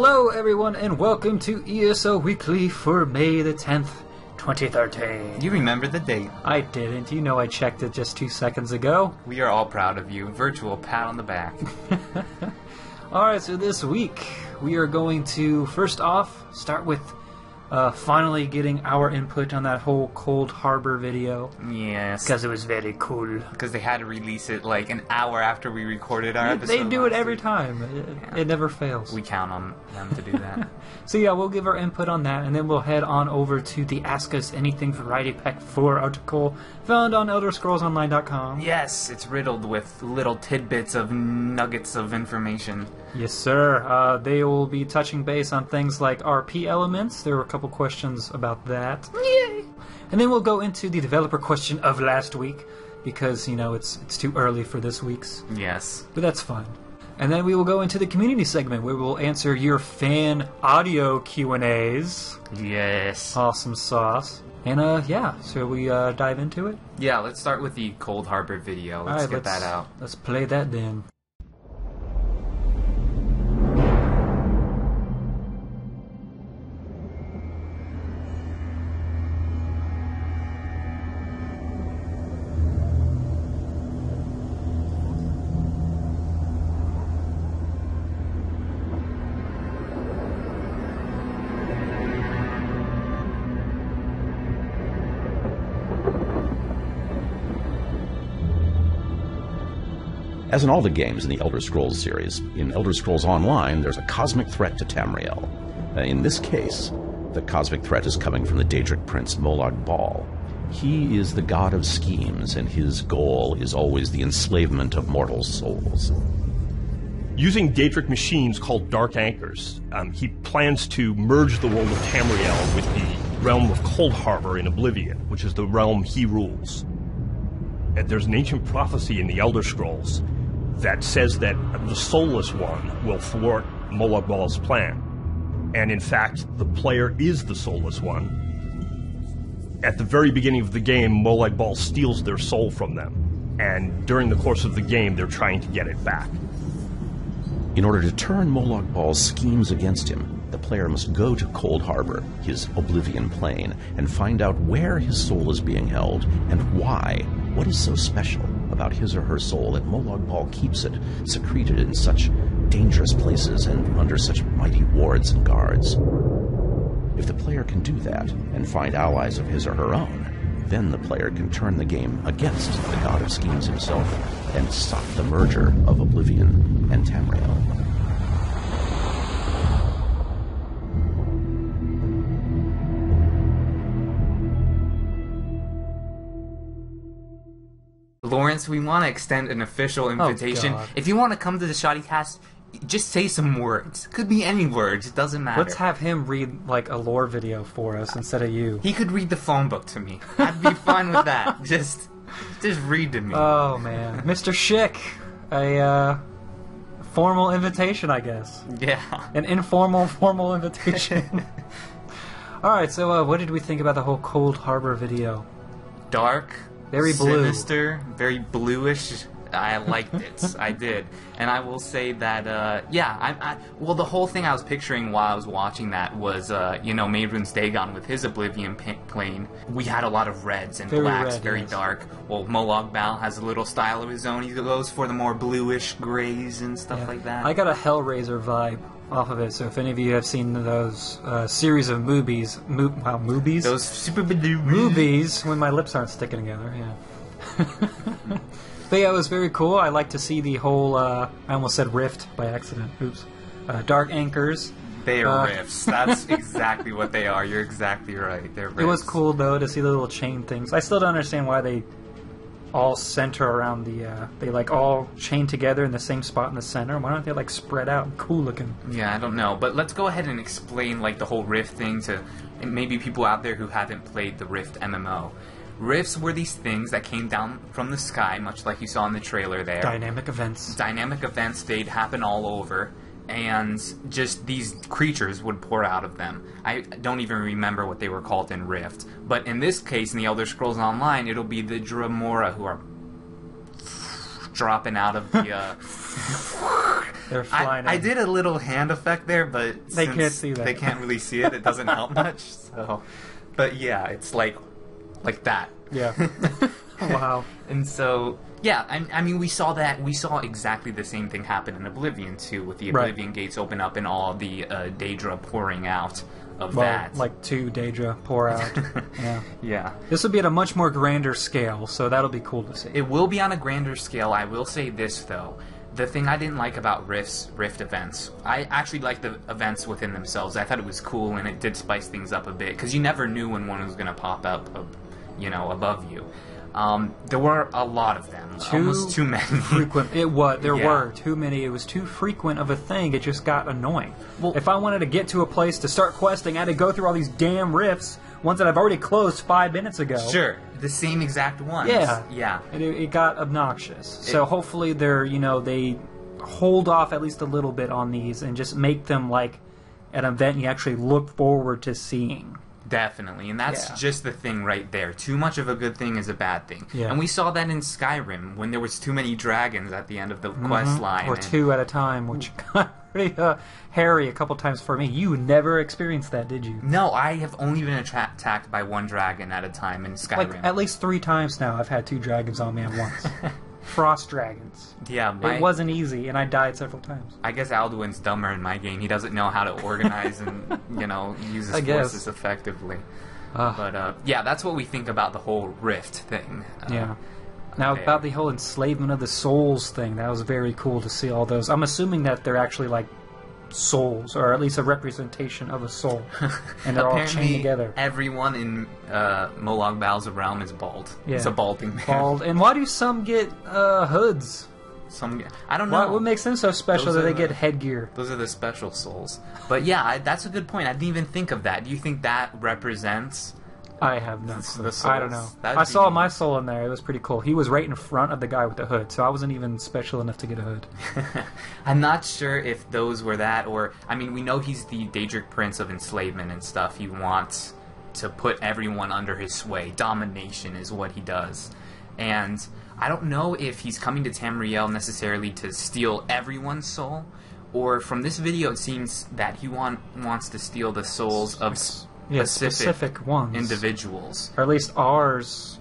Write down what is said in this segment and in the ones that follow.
Hello everyone and welcome to ESO Weekly for May the 10th, 2013. You remember the date. I didn't. You know I checked it just 2 seconds ago. We are all proud of you. Virtual pat on the back. Alright, so this week we are going to, first off, start with finally getting our input on that whole Coldharbour video. Yes. Because it was very cool. Because they had to release it like an hour after we recorded our episode. They do it every time. It never fails. We count on them to do that. So yeah, we'll give our input on that, and then we'll head on over to the Ask Us Anything Variety Pack 4 article found on ElderScrollsOnline.com. Yes, it's riddled with little tidbits of nuggets of information. Yes, sir. They will be touching base on things like RP elements. There were a couple questions about that. Yay! And then we'll go into the developer question of last week, because, you know, it's too early for this week's. Yes. But that's fine. And then we will go into the community segment, where we'll answer your fan audio Q&As. Yes. Awesome sauce. And, yeah, so we dive into it? Yeah, let's start with the Coldharbour video. Let's get that out. Let's play that then. As in all the games in the Elder Scrolls series, in Elder Scrolls Online, there's a cosmic threat to Tamriel. In this case, the cosmic threat is coming from the Daedric Prince Molag Bal. He is the god of schemes, and his goal is always the enslavement of mortal souls. Using Daedric machines called Dark Anchors, he plans to merge the world of Tamriel with the realm of Coldharbour in Oblivion, which is the realm he rules. And there's an ancient prophecy in the Elder Scrolls that says that the Soulless One will thwart Molag Bal's plan. And in fact, the player is the Soulless One. At the very beginning of the game, Molag Bal steals their soul from them. And during the course of the game, they're trying to get it back. In order to turn Molag Bal's schemes against him, the player must go to Coldharbour, his Oblivion plane, and find out where his soul is being held and why. What is so special about his or her soul that Molag Bal keeps it secreted in such dangerous places and under such mighty wards and guards? If the player can do that and find allies of his or her own, then the player can turn the game against the god of schemes himself and stop the merger of Oblivion and Tamriel. Lawrence, we want to extend an official invitation. God. If you want to come to the Shoddycast, just say some words. Could be any words. It doesn't matter. Let's have him read, like, a lore video for us instead of you. He could read the phone book to me. I'd be fine with that. Just read to me. Oh, man. Mr. Schick. A, formal invitation, I guess. Yeah. An informal, formal invitation. Alright, so, what did we think about the whole Coldharbour video? Dark. Very blue. Sinister, very bluish. I liked it. I did. And I will say that, yeah, well, the whole thing I was picturing while I was watching that was, Maedrun's Dagon with his Oblivion plane. We had a lot of reds and Very blacks, red, very yes. dark. Well, Molag Bal has a little style of his own. He goes for the more bluish grays and stuff like that. I got a Hellraiser vibe off of it, so if any of you have seen those series of movies... movies? Those super blue movies, when my lips aren't sticking together, yeah. But yeah, it was very cool. I like to see the whole, I almost said rift by accident, oops. Dark Anchors. They are rifts. That's exactly what they are. You're exactly right. They're rifts. It was cool, though, to see the little chain things. I still don't understand why they all center around the, they, like, all chain together in the same spot in the center. Why don't they, like, spread out and cool looking? Yeah, I don't know. But let's go ahead and explain, like, the whole rift thing to maybe people out there who haven't played the Rift MMO. Rifts were these things that came down from the sky, much like you saw in the trailer there. Dynamic events. Dynamic events, they'd happen all over, and just these creatures would pour out of them. I don't even remember what they were called in Rift. But in this case, in the Elder Scrolls Online, it'll be the Dremora who are dropping out of the They're flying. I did a little hand effect there, but they can't see that. They can't really see it. It doesn't help much. So, but yeah, it's like that. Yeah. Wow. And so, yeah, I mean, we saw exactly the same thing happen in Oblivion too, with the Oblivion gates open up and all the Daedra pouring out of that. Like 2 Daedra pour out. Yeah. Yeah. This will be at a much more grander scale, so that'll be cool to see. It will be on a grander scale. I will say this though. The thing I didn't like about Rift events, I actually liked the events within themselves. I thought it was cool and it did spice things up a bit, because you never knew when one was going to pop up, above you. There were a lot of them. Almost too many. Frequent. There were too many. It was too frequent of a thing. It just got annoying. Well, if I wanted to get to a place to start questing, I had to go through all these damn rifts, ones that I've already closed 5 minutes ago. Sure. The same exact ones. Yeah. Yeah. It got obnoxious. So hopefully they hold off at least a little bit on these and just make them like an event you actually look forward to seeing. Definitely, and that's just the thing right there. Too much of a good thing is a bad thing. Yeah. And we saw that in Skyrim, when there was too many dragons at the end of the quest line. Or 2 at a time, which got pretty hairy a couple times for me. You never experienced that, did you? No, I have only been attacked by 1 dragon at a time in Skyrim. Like, at least 3 times now I've had 2 dragons on me at once. Frost dragons. Yeah, it wasn't easy, and I died several times. I guess Alduin's dumber in my game. He doesn't know how to organize and use his forces effectively. But yeah, that's what we think about the whole Rift thing. Now about the whole enslavement of the souls thing, that was very cool to see all those. I'm assuming that they're actually like souls, or at least a representation of a soul, and they're all chained together. Everyone in Molag Bal's realm is bald. Yeah. It's a balding man. Bald. And why do some get hoods? I don't know. What makes them so special that they get headgear? Those are the special souls. But yeah, that's a good point. I didn't even think of that. Do you think that represents? I have no clue. The I don't know. I saw my soul in there. It was pretty cool. He was right in front of the guy with the hood, so I wasn't even special enough to get a hood. I'm not sure if those were that, or... I mean, we know he's the Daedric Prince of enslavement and stuff. He wants to put everyone under his sway. Domination is what he does. And I don't know if he's coming to Tamriel necessarily to steal everyone's soul, or from this video it seems that he wants to steal the souls of... specific ones, individuals, or at least ours.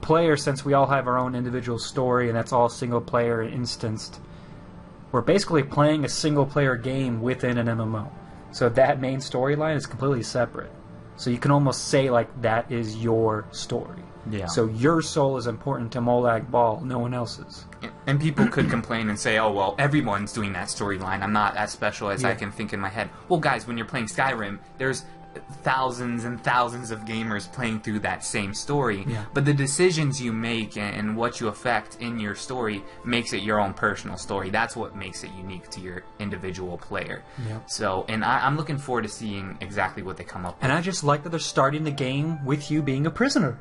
Players. Since we all have our own individual story, and that's all single player instanced. We're basically playing a single player game within an MMO. So that main storyline is completely separate. So you can almost say like that is your story. Yeah. So your soul is important to Molag Bal, no one else's. And people could complain and say, oh, well, everyone's doing that storyline. I'm not as special as I can think in my head. Well, guys, when you're playing Skyrim, there's thousands and thousands of gamers playing through that same story, but the decisions you make and what you affect in your story makes it your own personal story. That's what makes it unique to your individual player. So, and I'm looking forward to seeing exactly what they come up with. And I just like that they're starting the game with you being a prisoner,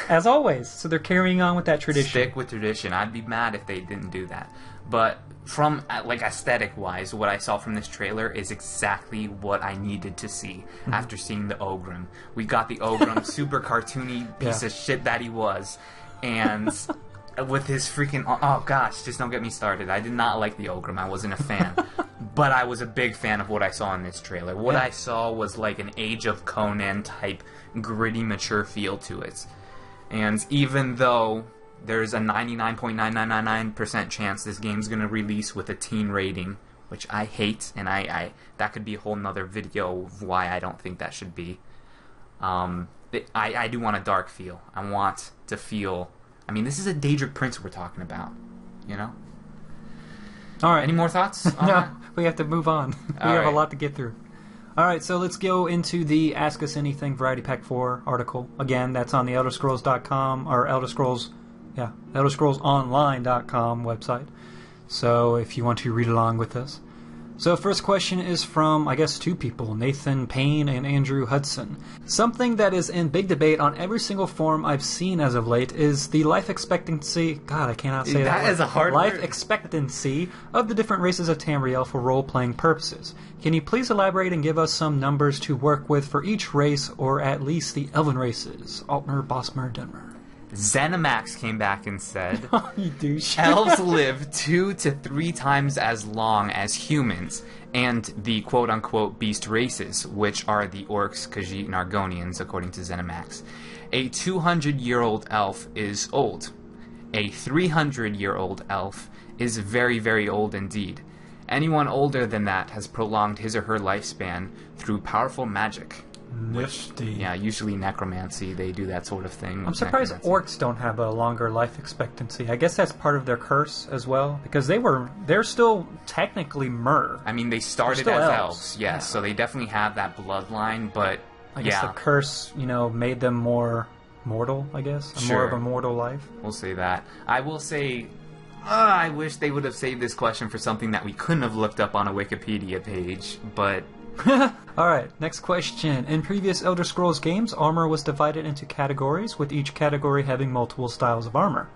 as always. So they're carrying on with that tradition. Stick with tradition. I'd be mad if they didn't do that. But from like aesthetic-wise, what I saw from this trailer is exactly what I needed to see after seeing the Ogrim. We got the Ogrim, super cartoony piece of shit that he was, and with his freaking... Oh gosh, just don't get me started. I did not like the Ogrim. I wasn't a fan. But I was a big fan of what I saw in this trailer. What I saw was like an Age of Conan type gritty, mature feel to it. And even though there's a 99.9999% chance this game's going to release with a teen rating, which I hate, and I that could be a whole nother video of why I don't think that should be. I do want a dark feel. I want to feel... I mean, this is a Daedric Prince we're talking about, All right. Any more thoughts on No, that? we have to move on. We have a lot to get through. Alright, so let's go into the Ask Us Anything Variety Pack 4 article. Again, that's on the ElderScrolls.com, or ElderScrollsOnline.com website. So if you want to read along with us. So first question is from, I guess, 2 people, Nathan Payne and Andrew Hudson. Something that is in big debate on every single forum I've seen as of late is the life expectancy... God, I cannot say that. That is a hard life word. Expectancy of the different races of Tamriel for role-playing purposes. Can you please elaborate and give us some numbers to work with for each race, or at least the Elven races? Altmer, Bosmer, Dunmer. Zenimax came back and said, You douche. elves live 2 to 3 times as long as humans, and the quote-unquote beast races, which are the Orcs, Khajiit, and Argonians, according to Zenimax. A 200-year-old elf is old. A 300-year-old elf is very, very old indeed. Anyone older than that has prolonged his or her lifespan through powerful magic. Nifty. Yeah, usually necromancy, they do that sort of thing. I'm surprised orcs don't have a longer life expectancy. I guess that's part of their curse as well, because they're still technically mer. I mean, they started still as elves. elves, yes, so they definitely have that bloodline, but I guess the curse, made them more mortal, I guess. More of a mortal life. We'll say that. I will say, I wish they would have saved this question for something that we couldn't have looked up on a Wikipedia page, but... Alright, next question. In previous Elder Scrolls games, armor was divided into categories, with each category having multiple styles of armor.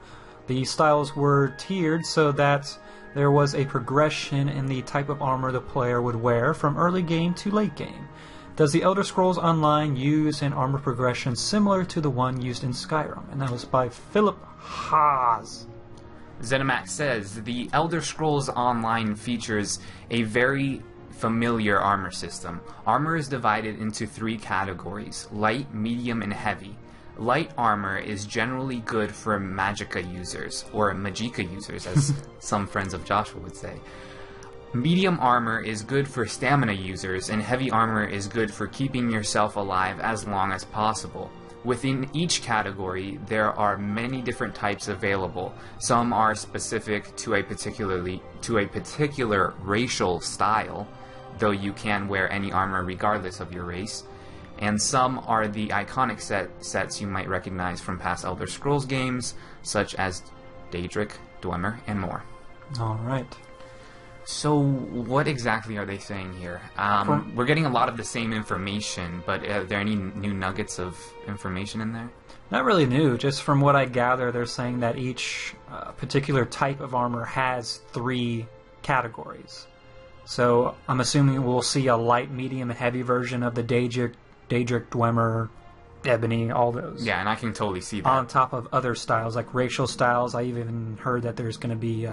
These styles were tiered so that there was a progression in the type of armor the player would wear from early game to late game. Does the Elder Scrolls Online use an armor progression similar to the one used in Skyrim? And that was by Philip Haas. Zenimax says, the Elder Scrolls Online features a very familiar armor system. Armor is divided into 3 categories: light, medium, and heavy. Light armor is generally good for magicka users, or magicka users, as some friends of Joshua would say. Medium armor is good for stamina users, and heavy armor is good for keeping yourself alive as long as possible. Within each category, there are many different types available. Some are specific to a particular racial style, though you can wear any armor regardless of your race. And some are the iconic sets you might recognize from past Elder Scrolls games, such as Daedric, Dwemer, and more. Alright. So, what exactly are they saying here? We're getting a lot of the same information, but are there any new nuggets of information in there? Not really new, just from what I gather, they're saying that each particular type of armor has 3 categories. So, I'm assuming we'll see a light, medium, and heavy version of the Daedric, Dwemer, Ebony, all those. Yeah, and I can totally see that. On top of other styles, like racial styles. I even heard that there's going to be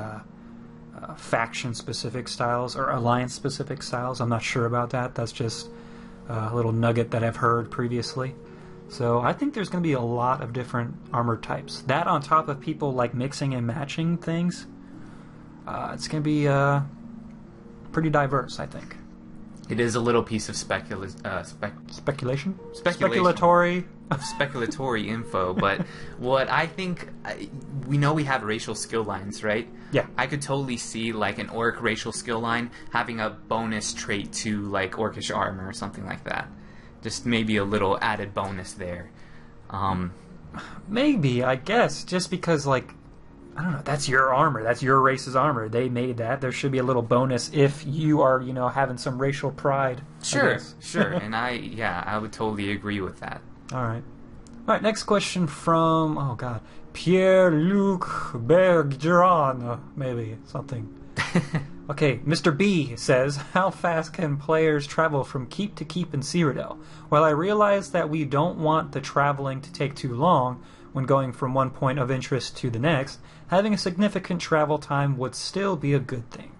faction-specific styles or alliance-specific styles. I'm not sure about that. That's just a little nugget that I've heard previously. So I think there's going to be a lot of different armor types. That on top of people like mixing and matching things, it's going to be pretty diverse, I think. It is a little piece of speculation. Speculatory info, but what I think, we know we have racial skill lines, right? Yeah. I could totally see like an orc racial skill line having a bonus trait to like orcish armor or something like that. Just maybe a little added bonus there. Maybe, I guess, just because like, I don't know, that's your armor, that's your race's armor. They made that. There should be a little bonus if you are, having some racial pride. Sure. And I would totally agree with that. All right, next question from, Pierre-Luc Bergeron, maybe, something. Okay, Mr. B says, how fast can players travel from keep to keep in Cyrodiil? While I realize that we don't want the traveling to take too long when going from one point of interest to the next, having a significant travel time would still be a good thing.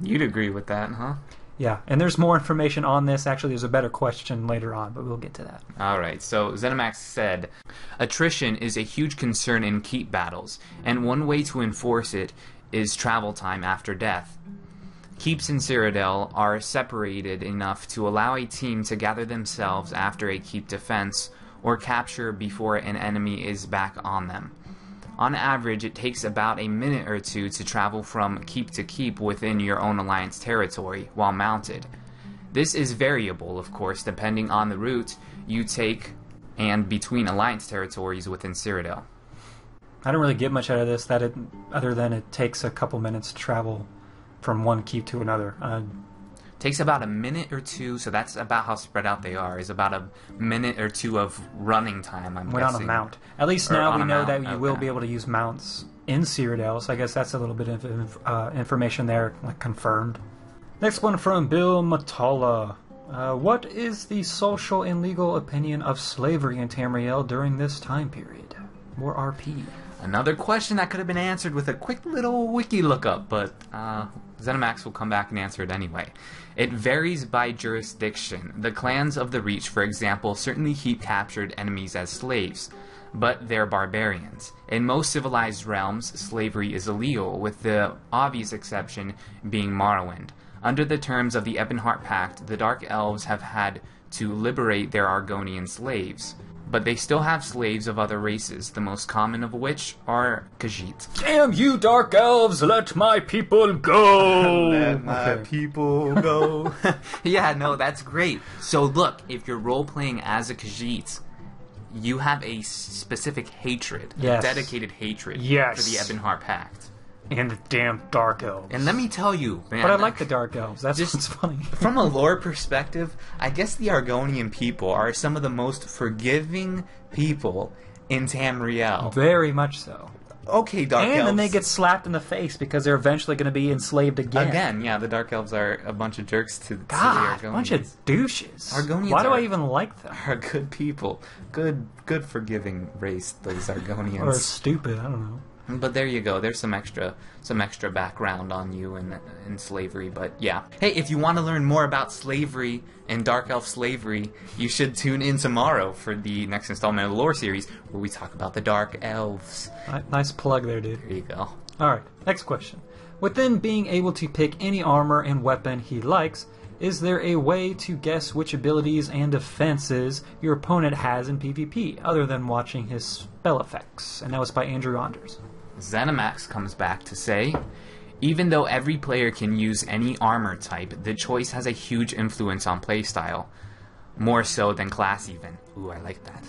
You'd agree with that, huh? Yeah, and there's more information on this. Actually, there's a better question later on, but we'll get to that. Alright, so Zenimax said, attrition is a huge concern in keep battles, and one way to enforce it is travel time after death. Keeps in Cyrodiil are separated enough to allow a team to gather themselves after a keep defense or capture before an enemy is back on them. On average, it takes about a minute or 2 to travel from keep to keep within your own alliance territory while mounted. This is variable, of course, depending on the route you take and between alliance territories within Cyrodiil. I don't really get much out of this, other than it takes a couple minutes to travel from one keep to another. Takes about a minute or 2, so that's about how spread out they are, is about a minute or 2 of running time, I'm guessing. On a mount. At least now we know that you will be able to use mounts in Cyrodiil, so I guess that's a little bit of information there, like confirmed. Next one from Bill Matala. What is the social and legal opinion of slavery in Tamriel during this time period? More RP. Another question that could have been answered with a quick little wiki lookup, but ZeniMax will come back and answer it anyway. It varies by jurisdiction. The clans of the Reach, for example, certainly keep captured enemies as slaves, but they're barbarians. In most civilized realms, slavery is illegal, with the obvious exception being Morrowind. Under the terms of the Ebonheart Pact, the Dark Elves have had to liberate their Argonian slaves. But they still have slaves of other races, the most common of which are Khajiit. Damn you, Dark Elves! Let my people go! Let my people go. Yeah, no, that's great. So look, if you're role-playing as a Khajiit, you have a specific hatred, a dedicated hatred for the Ebonheart Pact. And the damn Dark Elves. And let me tell you, man. But I like the Dark Elves. That's what's funny. From a lore perspective, I guess the Argonian people are some of the most forgiving people in Tamriel. Very much so. Okay, Dark Elves. And then they get slapped in the face because they're eventually going to be enslaved again. Again, yeah, the Dark Elves are a bunch of jerks to the God, Argonians. a bunch of douches. Argonians Why do I even like them? Are good people. Good forgiving race, those Argonians. Or stupid, I don't know. But there you go. There's some extra background on you in slavery. But yeah. Hey, if you want to learn more about slavery and Dark Elf slavery, you should tune in tomorrow for the next installment of the Lore series, where we talk about the Dark Elves. Nice plug there, dude. There you go. Alright, next question. Within being able to pick any armor and weapon he likes, is there a way to guess which abilities and defenses your opponent has in PvP, other than watching his spell effects? And that was by Andrew Anders. ZeniMax comes back to say, even though every player can use any armor type, the choice has a huge influence on playstyle. More so than class even. Ooh, I like that.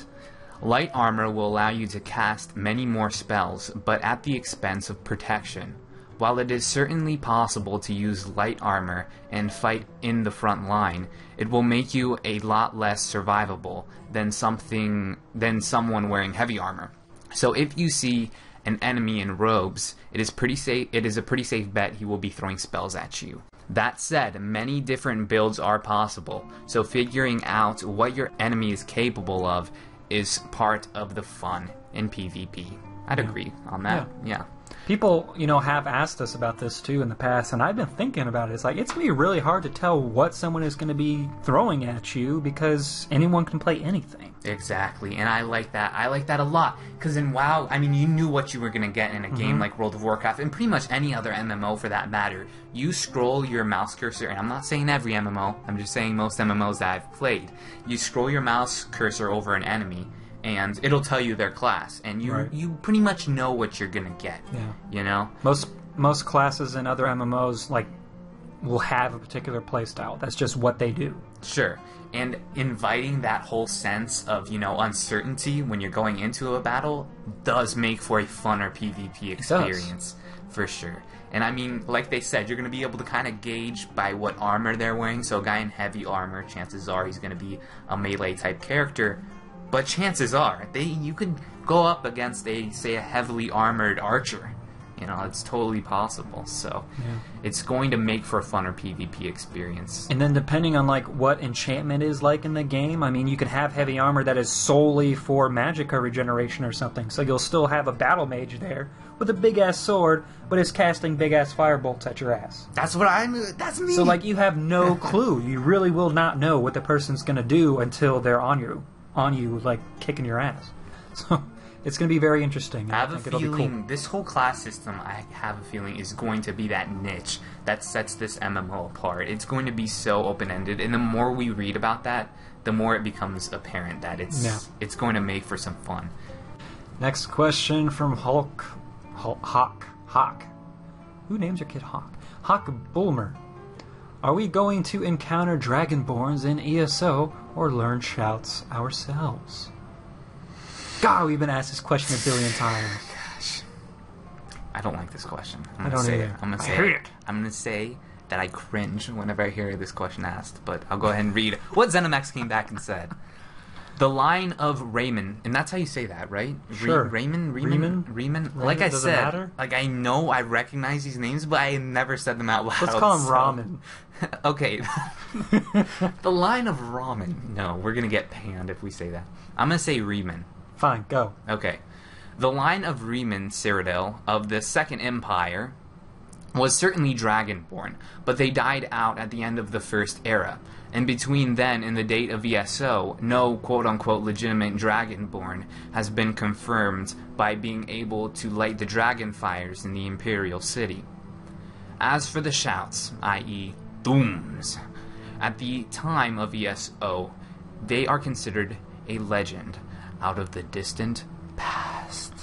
Light armor will allow you to cast many more spells, but at the expense of protection. While it is certainly possible to use light armor and fight in the front line, it will make you a lot less survivable than someone wearing heavy armor. So if you see an enemy in robes, it is a pretty safe bet he will be throwing spells at you. That said, many different builds are possible, so figuring out what your enemy is capable of is part of the fun in PvP. I'd agree on that. Yeah. People, have asked us about this too in the past, and I've been thinking about it. It's like, it's going to be really hard to tell what someone is going to be throwing at you because anyone can play anything. Exactly, and I like that. I like that a lot, because in WoW, I mean, you knew what you were going to get in a game like World of Warcraft, and pretty much any other MMO for that matter. You scroll your mouse cursor, and I'm not saying every MMO, I'm just saying most MMOs that I've played. You scroll your mouse cursor over an enemy, and it'll tell you their class, and you pretty much know what you're gonna get. Yeah. Most classes in other MMOs will have a particular playstyle. That's just what they do. Sure. And inviting that whole sense of, uncertainty when you're going into a battle does make for a funner PvP experience. For sure. And I mean, like they said, you're going to be able to kind of gauge by what armor they're wearing. So a guy in heavy armor, chances are he's going to be a melee type character. But chances are, you could go up against a heavily armored archer. It's totally possible. So it's going to make for a funner PvP experience. And then depending on what enchantment is like in the game, I mean, you can have heavy armor that is solely for magicka regeneration or something. So you'll still have a battle mage there with a big ass sword, but it's casting big ass firebolts at your ass. That's me. So you have no clue. You really will not know what the person's gonna do until they're on you kicking your ass. So it's going to be very interesting. I have a feeling this whole class system, is going to be that niche that sets this MMO apart. It's going to be so open-ended, and the more we read about that, the more it becomes apparent that it's going to make for some fun. Next question from Hawk. Who names your kid Hawk? Hawk Bulmer. Are we going to encounter Dragonborns in ESO or learn shouts ourselves? God, we've been asked this question a billion times. Gosh. I don't like this question. I don't either. I'm going to say that I cringe whenever I hear this question asked, but I'll go ahead and read what ZeniMax came back and said. The line of Raymond, and that's how you say that, right? Sure. Raymond. Like I said, I know I recognize these names, but I never said them out loud. Let's call him Ramen. Okay. The line of ramen. No, we're gonna get panned if we say that. I'm gonna say Riemann. Fine, go. Okay. The line of Riemann Cyrodiil of the Second Empire was certainly dragonborn, but they died out at the end of the First Era, and between then and the date of ESO, no quote-unquote legitimate dragonborn has been confirmed by being able to light the dragon fires in the Imperial City. As for the shouts, i.e. dooms, at the time of ESO, they are considered a legend out of the distant past.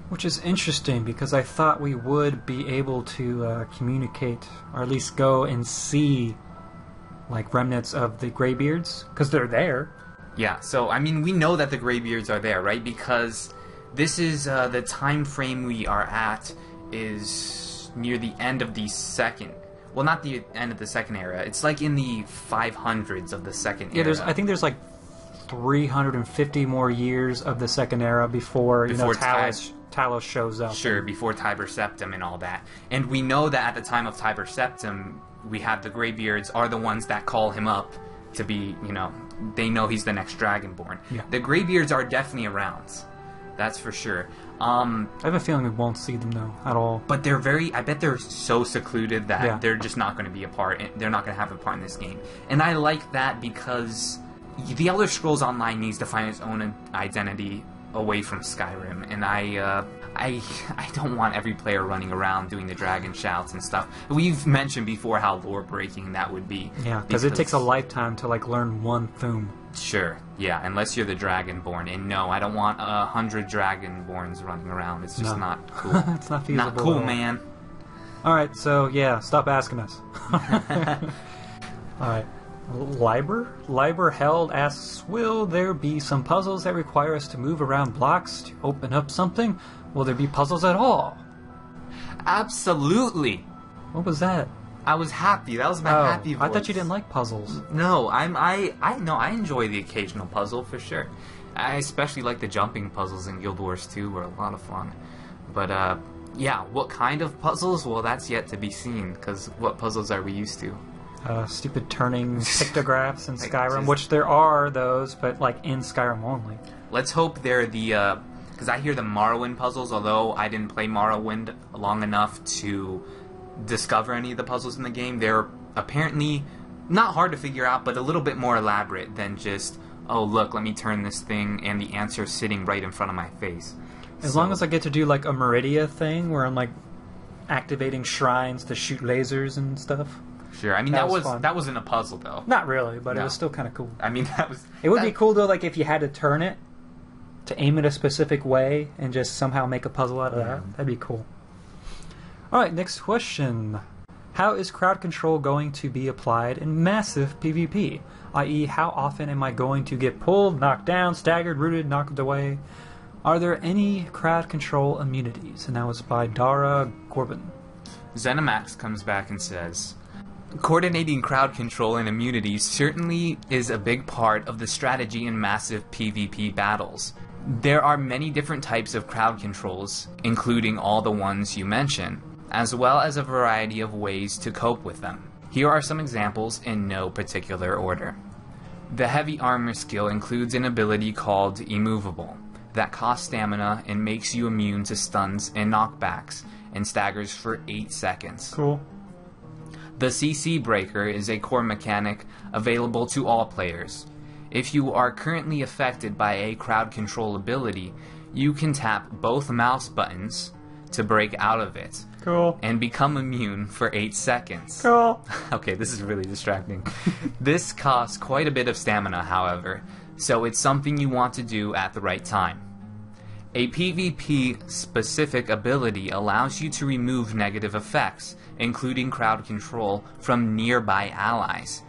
Which is interesting, because I thought we would be able to communicate, or at least go and see, like, remnants of the Greybeards, because they're there. Yeah, so, I mean, we know that the Greybeards are there, right? Because this is, the time frame we are at is near the end of the second... Well, not the end of the Second Era. It's, like, in the 500s of the Second Era. Yeah, I think there's, like, 350 more years of the Second Era before Talos shows up. Sure, before Tiber Septim and all that. And we know that at the time of Tiber Septim, we have the Greybeards are the ones that call him up to be, you know, they know he's the next Dragonborn. Yeah. The Greybeards are definitely around. That's for sure. I have a feeling we won't see them, though, at all. But they're I bet they're so secluded that they're just not going to be a part. They're not going to have a part in this game. And I like that because the Elder Scrolls Online needs to find its own identity away from Skyrim, and I don't want every player running around doing the dragon shouts and stuff. We've mentioned before how lore breaking that would be. Yeah, because it takes a lifetime to like learn one thum. Sure, yeah, unless you're the Dragonborn, and no, I don't want 100 Dragonborns running around. It's just not cool. It's not feasible. Not cool, man. All right, so yeah, stop asking us. All right. Liber Held asks, will there be some puzzles that require us to move around blocks to open up something? Will there be puzzles at all? Absolutely. What was that? I was happy. That was my happy voice. I thought you didn't like puzzles. No, I enjoy the occasional puzzle for sure. I especially like the jumping puzzles in Guild Wars 2 were a lot of fun. But yeah, what kind of puzzles? Well, that's yet to be seen, because what puzzles are we used to? Stupid turning pictographs in Skyrim, which there are those, but like in Skyrim only. Let's hope they're the, because I hear the Morrowind puzzles, although I didn't play Morrowind long enough to discover any of the puzzles in the game. They're apparently not hard to figure out, but a little bit more elaborate than just, oh look, let me turn this thing and the answer's sitting right in front of my face. As long as I get to do like a Meridia thing where I'm like activating shrines to shoot lasers and stuff. Sure, I mean that wasn't a puzzle though. Not really, but it was still kind of cool. I mean It would be cool though, like if you had to turn it to aim it a specific way and just somehow make a puzzle out of that. That'd be cool. All right, next question. How is crowd control going to be applied in massive PvP? I.e., how often am I going to get pulled, knocked down, staggered, rooted, knocked away? Are there any crowd control immunities? And that was by Dara Corbin. Zenimax comes back and says, coordinating crowd control and immunities certainly is a big part of the strategy in massive PvP battles. There are many different types of crowd controls, including all the ones you mention, as well as a variety of ways to cope with them. Here are some examples in no particular order. The heavy armor skill includes an ability called Immovable, that costs stamina and makes you immune to stuns and knockbacks, and staggers for 8 seconds. Cool. The CC Breaker is a core mechanic available to all players. If you are currently affected by a crowd control ability, you can tap both mouse buttons to break out of it. Cool. And become immune for 8 seconds. Cool. Okay, this is really distracting. This costs quite a bit of stamina, however, so it's something you want to do at the right time. A PvP-specific ability allows you to remove negative effects, including crowd control, from nearby allies. ...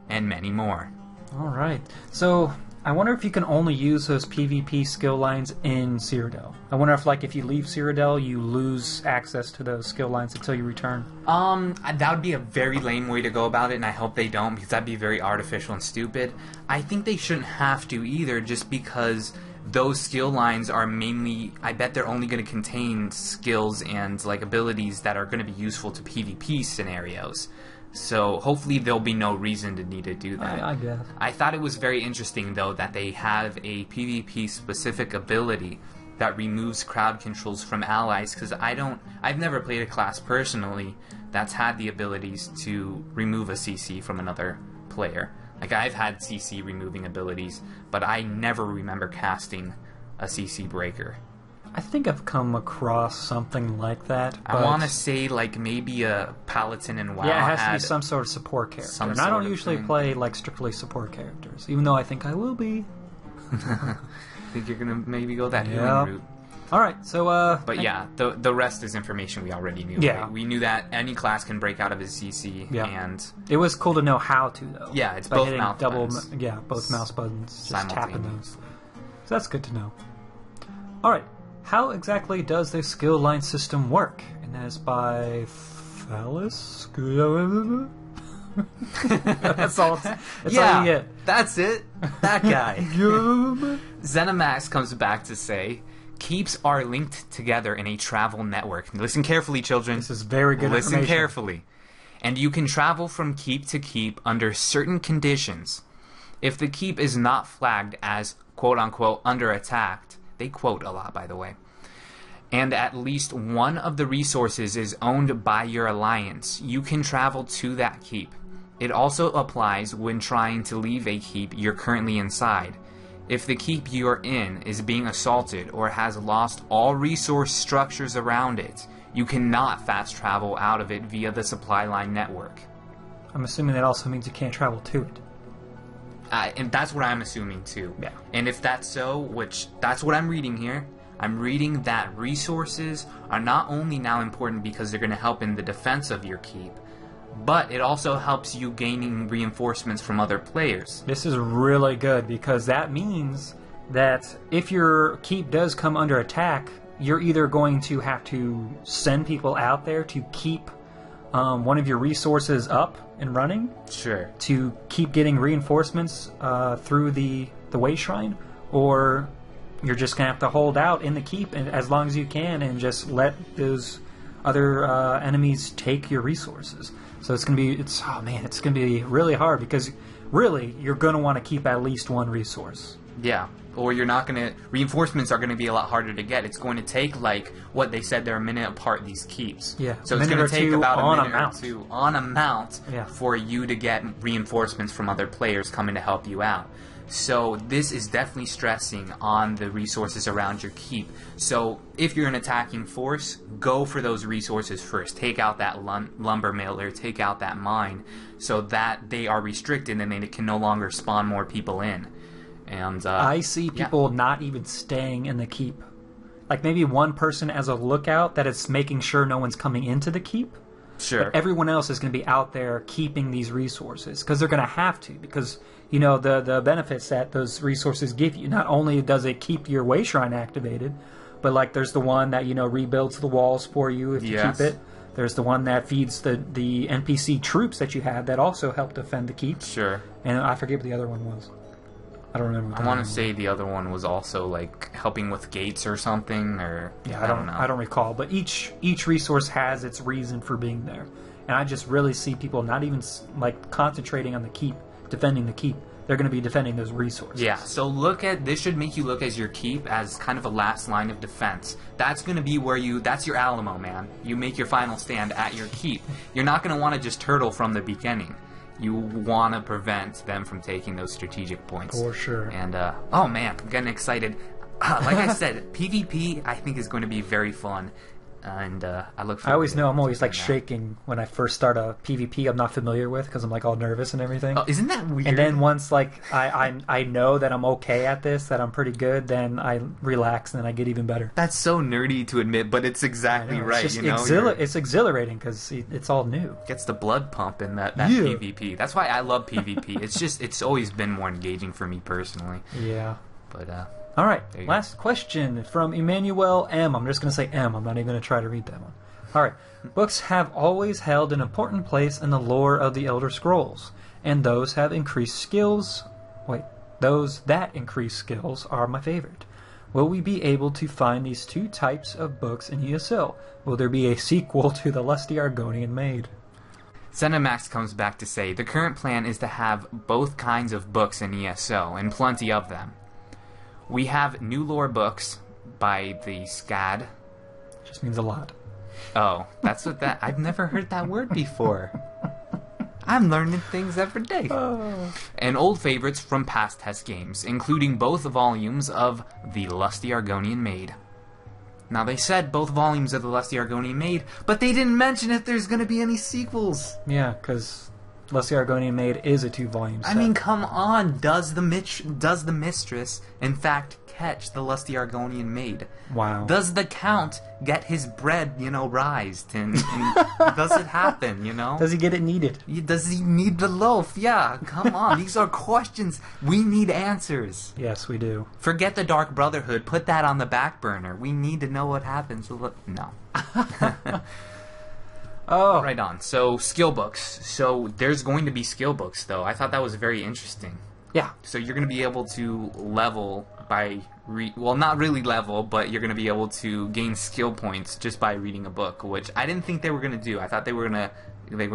and many more. Alright, so I wonder if you can only use those PvP skill lines in Cyrodiil. I wonder if, like, if you leave Cyrodiil, you lose access to those skill lines until you return. That would be a very lame way to go about it, and I hope they don't, because that'd be very artificial and stupid. I think they shouldn't have to either, just because those skill lines are mainly, I bet they're only going to contain skills and, like, abilities that are going to be useful to PvP scenarios. So hopefully there'll be no reason to need to do that. I guess. I thought it was very interesting, though, that they have a PvP-specific ability that removes crowd controls from allies, because I've never played a class personally that's had the abilities to remove a CC from another player. Like, I've had CC removing abilities, but I never remember casting a CC breaker. I think I've come across something like that. I want to say, like, maybe a Paladin in WoW. Yeah, it has to be some sort of support character. And I don't usually play, like, strictly support characters, even though I think I will be. I think you're going to maybe go that healing route. Alright, so, But yeah, the rest is information we already knew. Yeah. Right? We knew that any class can break out of his CC, and... It was cool to know how to, though. Yeah, it's by both hitting mouse buttons. Yeah, both mouse buttons, just tapping those. Simultaneously. So that's good to know. Alright, how exactly does the Skillline System work? And that is by Phallus? That's all. That's all you get. That's it. That guy. Zenimax comes back to say, keeps are linked together in a travel network. Listen carefully, children. This is very good Listen information. carefully. And you can travel from keep to keep under certain conditions. If the keep is not flagged as quote-unquote under attack, they quote a lot, by the way, and at least one of the resources is owned by your alliance, you can travel to that keep. It also applies when trying to leave a keep you're currently inside. If the keep you're in is being assaulted or has lost all resource structures around it, you cannot fast travel out of it via the supply line network. I'm assuming that also means you can't travel to it. And that's what I'm assuming too. Yeah. And if that's so, which that's what I'm reading here, I'm reading that resources are not only now important because they're going to help in the defense of your keep, but it also helps you gaining reinforcements from other players. This is really good because that means that if your keep does come under attack, you're either going to have to send people out there to keep one of your resources up and running. Sure. To keep getting reinforcements through the way shrine, or you're just gonna have to hold out in the keep as long as you can and just let those other enemies take your resources. So it's gonna be really hard because really you're gonna want to keep at least one resource. Yeah. Or you're not going to... Reinforcements are going to be a lot harder to get. It's going to take, like, what they said they're a minute apart, these keeps. Yeah. So it's going to take about a minute mount. or two on a mount Yeah. for you to get reinforcements from other players coming to help you out. So this is definitely stressing on the resources around your keep. So if you're an attacking force, go for those resources first. Take out that lumber mill or take out that mine so that they are restricted and they can no longer spawn more people in. And I see people not even staying in the keep. Like maybe one person as a lookout that is making sure no one's coming into the keep. Sure. But everyone else is going to be out there keeping these resources because they're going to have to, because you know the benefits that those resources give you. Not only does it keep your way shrine activated, but like there's the one that rebuilds the walls for you if you keep it. There's the one that feeds the NPC troops that you have that also help defend the keep. Sure. And I forget what the other one was. I don't remember. I want to say the other one was also like helping with gates or something, or yeah, I don't know. I don't recall. But each resource has its reason for being there, and I just really see people not even like concentrating on the keep, defending the keep. They're going to be defending those resources. Yeah. So look at this. Should make you look as your keep as kind of a last line of defense. That's going to be where that's your Alamo, man. You make your final stand at your keep. You're not going to want to just turtle from the beginning. You want to prevent them from taking those strategic points. For sure. And, oh man, I'm getting excited. Like I said, PvP I think is going to be very fun. And I look forward I always to know I'm always like that. shaking when I first start a PvP I'm not familiar with because I'm like all nervous and everything. Oh, isn't that weird? And then once like I know that I'm okay at this, that I'm pretty good, then I relax and then I get even better. That's so nerdy to admit, but it's exactly right. It's just you know, it's exhilarating because it's all new. Gets the blood pumping that PvP. That's why I love PvP. It's always been more engaging for me personally. Yeah. But all right, you last question from Emmanuel M. I'm just going to say M. I'm not even going to try to read that one. All right. Books have always held an important place in the lore of the Elder Scrolls, and those have increased skills. Those that increase skills are my favorite. Will we be able to find these two types of books in ESO? Will there be a sequel to the Lusty Argonian Maid? ZeniMax comes back to say, the current plan is to have both kinds of books in ESO, and plenty of them. We have new lore books by the SCAD. Just means a lot. Oh, that's what that... I've never heard that word before. I'm learning things every day. Oh. And old favorites from past TES games, including both volumes of The Lusty Argonian Maid. Now, they said both volumes of The Lusty Argonian Maid, but they didn't mention if there's going to be any sequels. Yeah, because Lusty Argonian Maid is a 2-volume set. I mean, come on. Does the mistress, in fact, catch the Lusty Argonian Maid? Wow. Does the Count get his bread, rised? And does it happen, Does he get it kneaded? Does he need the loaf? Yeah, come on. These are questions. We need answers. Yes, we do. Forget the Dark Brotherhood. Put that on the back burner. We need to know what happens. No. Oh. Right on. So, skill books. So, there's going to be skill books, though. I thought that was very interesting. Yeah. So, you're going to be able to level by... well, not really level, but you're going to be able to gain skill points just by reading a book, which I didn't think they were going to do. I thought they were going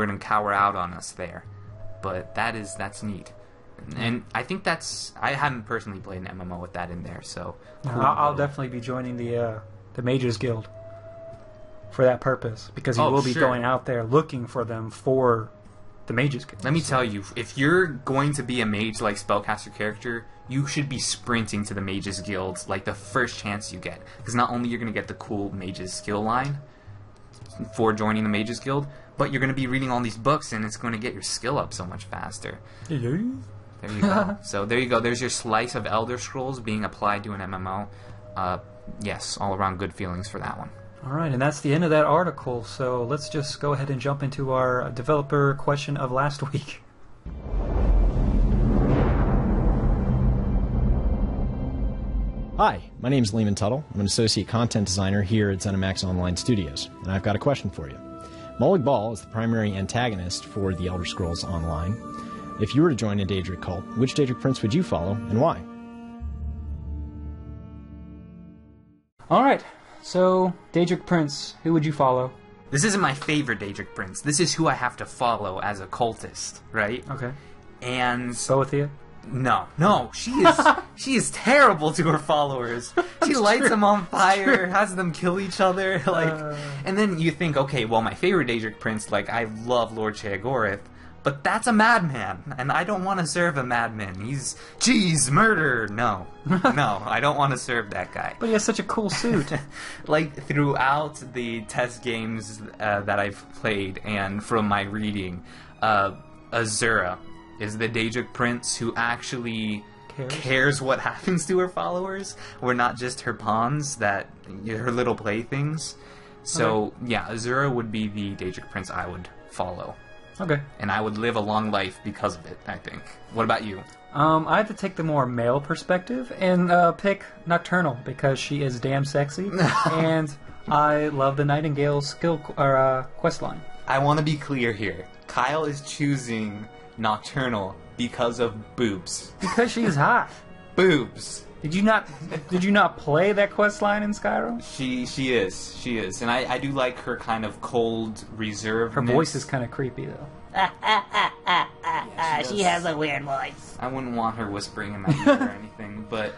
to cower out on us there. But that's neat. And I think I haven't personally played an MMO with that in there, so... Cool. I'll definitely be joining the Mages Guild for that purpose, because you will be going out there looking for them for the Mages Guild. Let me tell you, if you're going to be a mage like spellcaster character, you should be sprinting to the Mages Guild like the first chance you get, because not only you're going to get the cool Mages skill line for joining the Mages Guild, but you're going to be reading all these books, and it's going to get your skill up so much faster. Hello? There you go. So there you go. There's your slice of Elder Scrolls being applied to an MMO. Yes, all around good feelings for that one. All right, and that's the end of that article. So let's just go ahead and jump into our developer question of last week. Hi, my name is Lehman Tuttle. I'm an associate content designer here at ZeniMax Online Studios, and I've got a question for you. Molag Bal is the primary antagonist for the Elder Scrolls Online. If you were to join a Daedric cult, which Daedric Prince would you follow, and why? All right, so Daedric Prince, who would you follow? This isn't my favorite Daedric Prince. This is who I have to follow as a cultist, right? Okay. And... Boethia? No, she is terrible to her followers. She lights them on fire, has them kill each other, and then you think, okay, well, my favorite Daedric Prince, I love Lord Sheogorath, but that's a madman, and I don't want to serve a madman. He's, murder! No, I don't want to serve that guy. But he has such a cool suit. Throughout the TES games that I've played, and from my reading, Azura is the Daedric Prince who actually cares what happens to her followers. We're not just her pawns, her little playthings. So, yeah, Azura would be the Daedric Prince I would follow. Okay. And I would live a long life because of it, I think. What about you? I have to take the more male perspective and pick Nocturnal, because she is damn sexy, and I love the Nightingale quest line. I want to be clear here. Kyle is choosing Nocturnal because of boobs. Because she's hot. Boobs. Did you not play that quest line in Skyrim? She is, and I do like her kind of cold reserve. Her voice is kind of creepy though. She has a weird voice. I wouldn't want her whispering in my ear or anything, but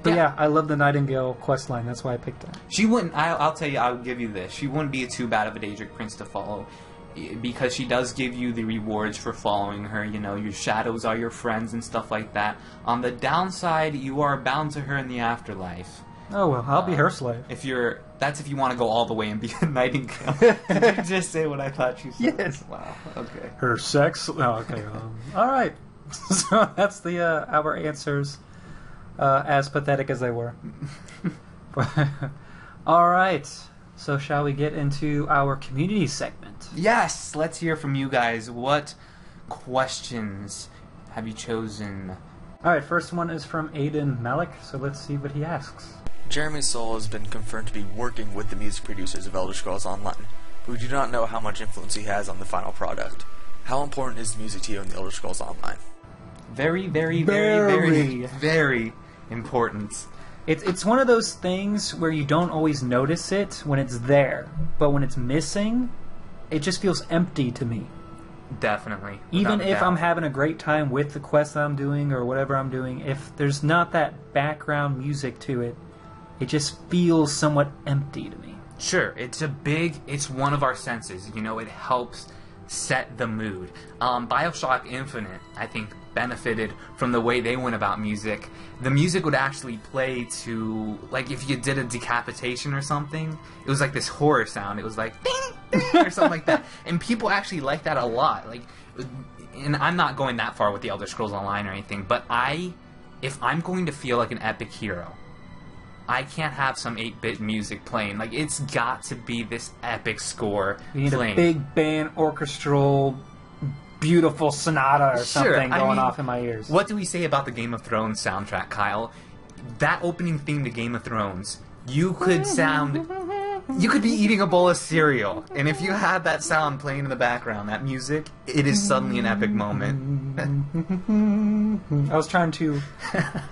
yeah, I love the Nightingale quest line. That's why I picked that. She wouldn't. I'll tell you. I'll give you this. She wouldn't be too bad of a Daedric Prince to follow, because she does give you the rewards for following her. Your shadows are your friends and stuff like that. On the downside, you are bound to her in the afterlife. Oh well, I'll be her slave. That's if you want to go all the way and be a Nightingale. Did you just say what I thought you said? Yes. Wow. Okay. Her sex. Oh, okay. All right. So that's our answers, as pathetic as they were. All right. So shall we get into our community segment? Yes, let's hear from you guys. What questions have you chosen? All right, first one is from Aiden Malik, so let's see what he asks. Jeremy Soule has been confirmed to be working with the music producers of Elder Scrolls Online, but we do not know how much influence he has on the final product. How important is music to you in the Elder Scrolls Online? Very, very, very, very, very important. It's one of those things where you don't always notice it when it's there, but when it's missing, it just feels empty to me. Definitely. Even without a if doubt. I'm having a great time with the quest that I'm doing or whatever I'm doing, if there's not that background music to it, it just feels somewhat empty to me. Sure, it's one of our senses. You know, it helps set the mood. Bioshock Infinite, I think, benefited from the way they went about music. The music would actually play to, like, if you did a decapitation or something, it was like this horror sound. It was like, ding, ding, or something like that. And people actually like that a lot. Like, and I'm not going that far with the Elder Scrolls Online or anything, but if I'm going to feel like an epic hero, I can't have some 8-bit music playing. Like, it's got to be this epic score You need playing. a big band, orchestral, beautiful sonata or something going off in my ears. What do we say about the Game of Thrones soundtrack, Kyle? That opening theme to Game of Thrones, you could be eating a bowl of cereal, and if you had that sound playing in the background, that music, it is suddenly an epic moment. I was trying to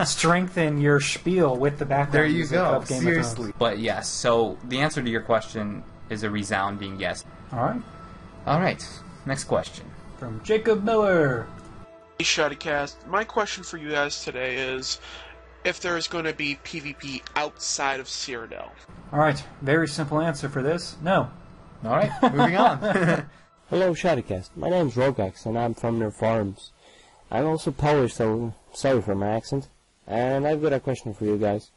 strengthen your spiel with the background There you music go, of Game of seriously. Thrones. But yes, so the answer to your question is a resounding yes. Alright. Alright, next question. From Jacob Miller. Hey, Shottycast. My question for you guys today is if there is going to be PvP outside of Cyrodiil. Alright, very simple answer for this. No. Alright, moving on. Hello, Shottycast. My name's Rogax, and I'm from near Farms. I'm also Polish, so sorry for my accent. And I've got a question for you guys.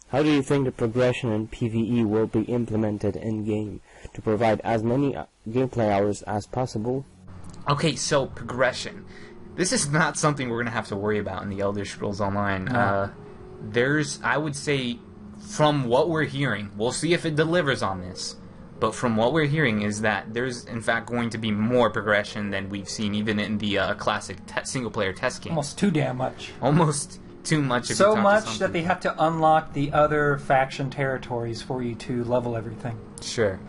How do you think the progression in PvE will be implemented in-game to provide as many gameplay hours as possible? Okay, so progression. This is not something we're going to have to worry about in the Elder Scrolls Online. No. I would say, from what we're hearing, we'll see if it delivers on this, but from what we're hearing is that there's, in fact, going to be more progression than we've seen even in the classic single-player test game. Almost too damn much. Almost too much. If you So talk to much some that they people. have to unlock the other faction territories for you to level everything. Sure.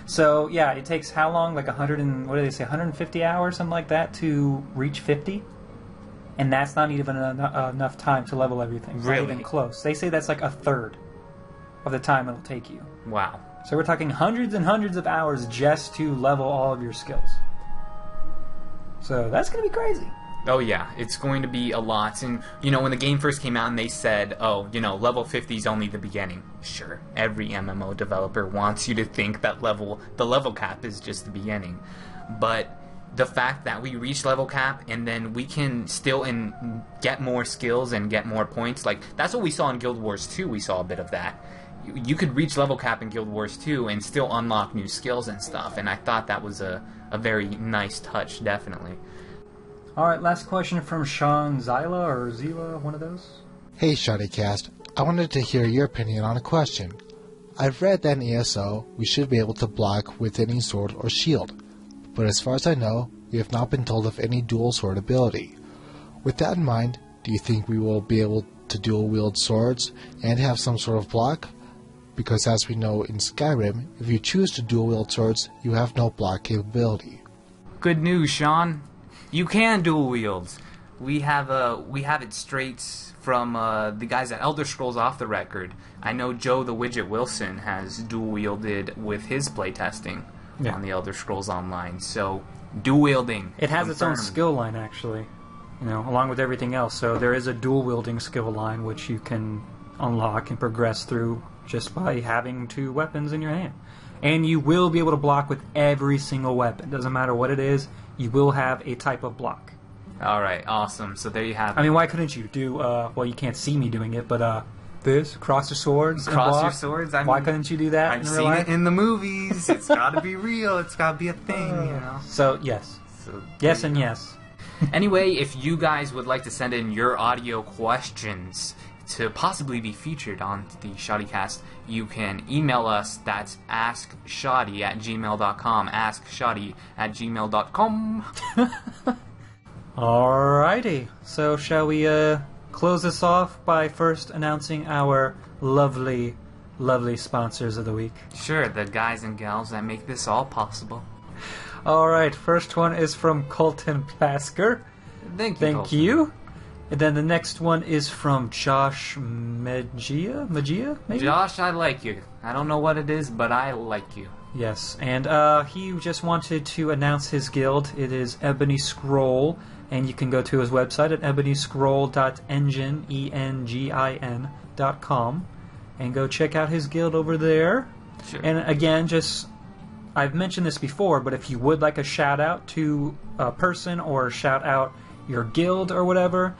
So, yeah, it takes how long? Like 150 hours, something like that, to reach 50? And that's not even enough time to level everything. It's Really? not even close. They say that's like a third of the time it'll take you. Wow. So we're talking hundreds and hundreds of hours just to level all of your skills. So that's going to be crazy. Oh yeah, it's going to be a lot. And, you know, when the game first came out and they said, oh, you know, level 50 is only the beginning. Sure, every MMO developer wants you to think that the level cap is just the beginning. But the fact that we reach level cap and then we can still get more skills and get more points, like, that's what we saw in Guild Wars 2, we saw a bit of that. You could reach level cap in Guild Wars 2 and still unlock new skills and stuff, and I thought that was a very nice touch, definitely. Alright, last question from Sean Zyla, or Zila, one of those. Hey Shottycast, I wanted to hear your opinion on a question. I've read that in ESO we should be able to block with any sword or shield, but as far as I know, we have not been told of any dual sword ability. With that in mind, do you think we will be able to dual wield swords and have some sort of block? Because as we know in Skyrim, if you choose to dual wield swords, you have no block capability. Good news, Sean. You can dual wield. We have it straight from the guys at Elder Scrolls Off the Record. I know Joe the Widget Wilson has dual wielded with his playtesting on the Elder Scrolls Online. So dual wielding. It has its own confirmed. skill line, actually, you know, along with everything else. So there is a dual wielding skill line which you can unlock and progress through just by having two weapons in your hand. And you will be able to block with every single weapon. Doesn't matter what it is, you will have a type of block. Alright, awesome. So there you have it. I mean, why couldn't you do, well, you can't see me doing it, but this, cross your swords and Cross block? your swords? I Why mean, couldn't you do that I've in real seen life? it in the movies. It's gotta be real. It's gotta be a thing, you know? So, yes. So, Yes and yes. Anyway, if you guys would like to send in your audio questions to possibly be featured on the Shottycast, you can email us. That's askshotty@gmail.com. askshotty@gmail.com. Alrighty. So, shall we close this off by first announcing our lovely, lovely sponsors of the week? Sure, the guys and gals that make this all possible. Alright, first one is from Colton Plasker. Thank Thank you. And then the next one is from Josh Magia, maybe? Josh, I like you. I don't know what it is, but I like you. Yes, and he just wanted to announce his guild. It is Ebony Scroll, and you can go to his website at ebonyscroll.engine, engin.com, and go check out his guild over there. Sure. And again, I've mentioned this before, but if you would like a shout out to a person or shout out your guild or whatever,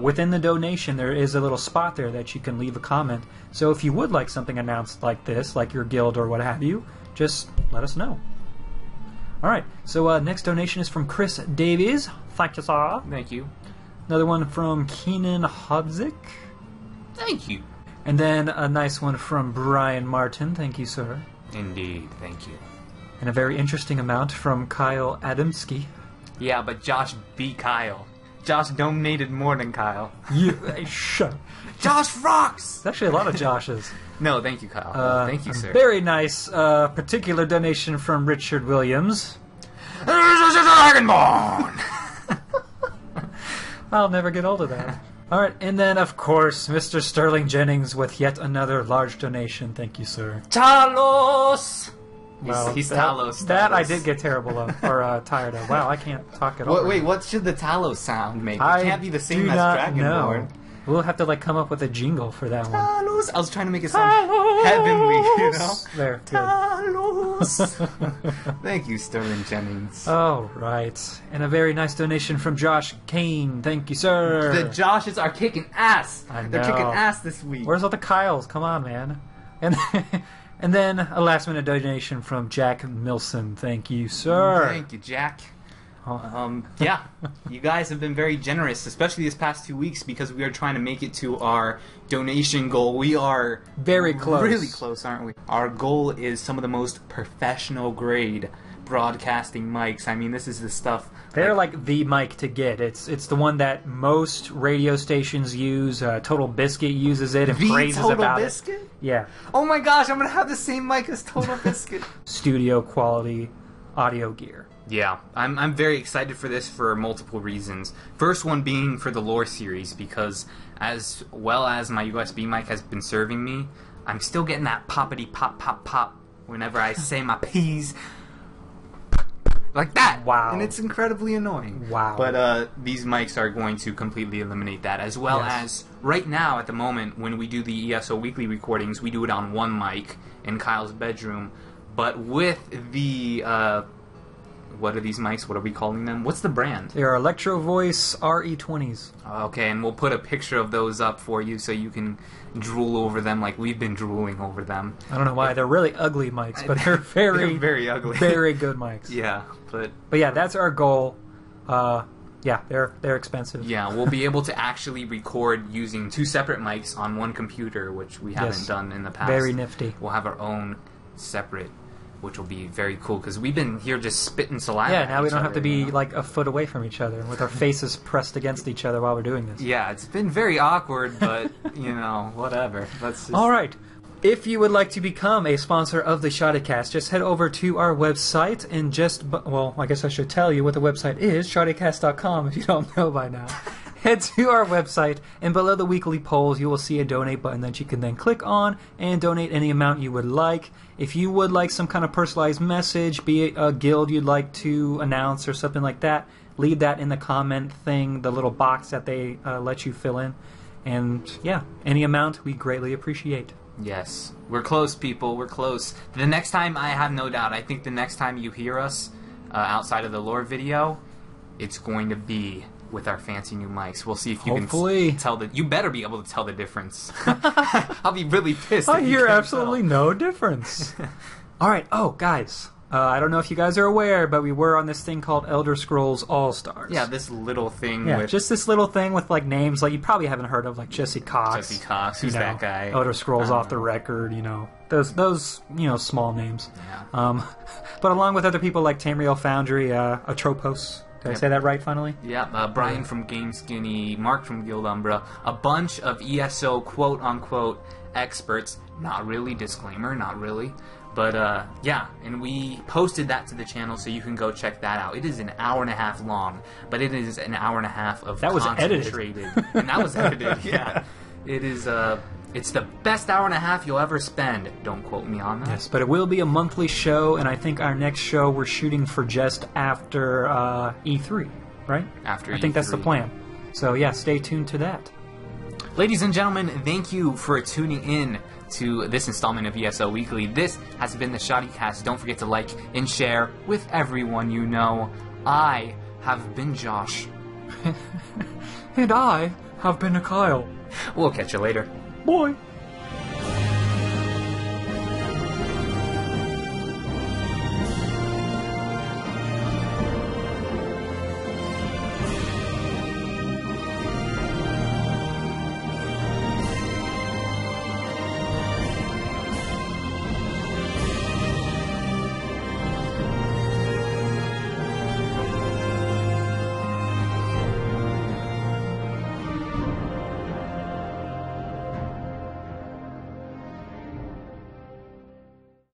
within the donation there is a little spot there that you can leave a comment. So if you would like something announced like this, like your guild or what have you, just let us know. Alright, so next donation is from Chris Davies. Thank you, sir. Thank you. Another one from Keenan Hodzik. Thank you. And then a nice one from Brian Martin. Thank you, sir. Indeed, thank you. And a very interesting amount from Kyle Adamski. Yeah, but Josh beat Kyle. Josh donated more than Kyle. Shut up. Josh rocks! There's actually a lot of Joshes. No, thank you, Kyle. Thank you, sir. Very nice particular donation from Richard Williams. Dragonborn! I'll never get old of that. Alright, and then, of course, Mr. Sterling Jennings with yet another large donation. Thank you, sir. Talos! Wow, He's that, Talos. That I did get terrible of, or tired of. Wow, I can't talk at all. Wait, what should the Talos sound make? It can't be the same as Dragonborn. Know. We'll have to come up with a jingle for that one. Talos! I was trying to make it sound heavenly, you know? There, good. Talos! Thank you, Sterling Jennings. All right. And a very nice donation from Josh Kane. Thank you, sir. The Joshes are kicking ass! I know. They're kicking ass this week. Where's all the Kyles? Come on, man. And then a last-minute donation from Jack Milson. Thank you, sir. Thank you, Jack. Yeah, you guys have been very generous, especially this past 2 weeks, because we are trying to make it to our donation goal. We are very close. Really close, aren't we? Our goal is some of the most professional grade broadcasting mics. I mean, this is the stuff. They're like the mic to get. It's the one that most radio stations use. Total Biscuit uses it and praises Total about Biscuit? it. Yeah. Oh my gosh, I'm gonna have the same mic as Total Biscuit. Studio quality audio gear. Yeah, I'm very excited for this for multiple reasons. First one being for the Lore series, because as well as my USB mic has been serving me, I'm still getting that poppity pop pop pop whenever I say my P's. Like that! Wow. And it's incredibly annoying. Wow. But these mics are going to completely eliminate that, as well as right now at the moment when we do the ESO Weekly recordings, we do it on one mic in Kyle's bedroom, but with the what are these mics? What are we calling them? What's the brand? They are Electro Voice RE20s. Okay, and we'll put a picture of those up for you so you can drool over them like we've been drooling over them. I don't know why. They're really ugly mics, but they're very ugly. Very good mics. Yeah, but yeah, that's our goal. Yeah, they're expensive. Yeah, we'll be able to actually record using two separate mics on one computer, which we haven't done in the past. Very nifty. We'll have our own separate, which will be very cool, because we've been here just spitting saliva. Yeah, now we don't have to be you know? like a foot away from each other with our faces pressed against each other while we're doing this. Yeah, it's been very awkward, but, you know, whatever. Let's just... All right. If you would like to become a sponsor of the Shoddycast, just head over to our website and well, I guess I should tell you what the website is, shoddycast.com, if you don't know by now. Head to our website, and below the weekly polls, you will see a donate button that you can then click on and donate any amount you would like. If you would like some kind of personalized message, be it a guild you'd like to announce or something like that, leave that in the comment thing, the little box that they let you fill in. And yeah, any amount we greatly appreciate. Yes. We're close, people. We're close. The next time, I have no doubt, I think the next time you hear us outside of the lore video, it's going to be with our fancy new mics. We'll see if you can tell the... You better be able to tell the difference. I'll be really pissed. I hear absolutely no difference. All right. Oh, guys. I don't know if you guys are aware, but we were on this thing called Elder Scrolls All-Stars. Yeah, this little thing with... just this little thing with, like, names like you probably haven't heard of, like Jesse Cox. Jesse Cox, who's that guy? Elder Scrolls Off the Record, you know. Those small names. Yeah. But along with other people like Tamriel Foundry, Atropos. Did I say that right, finally? Yeah, Brian from Game Skinny, Mark from Guild Umbra, a bunch of ESO quote-unquote experts. Not really, disclaimer, not really. But, yeah, and we posted that to the channel, so you can go check that out. It is an hour and a half long, but it is an hour and a half of that was edited. And that was edited, yeah. It is a It's the best hour and a half you'll ever spend. Don't quote me on that. Yes, but it will be a monthly show, and I think our next show we're shooting for just after E3, right? After I think that's the plan. So yeah, stay tuned to that. Ladies and gentlemen, thank you for tuning in to this installment of ESO Weekly. This has been the Shoddy Cast. Don't forget to like and share with everyone you know. I have been Josh. And I have been a Kyle. We'll catch you later. Bye.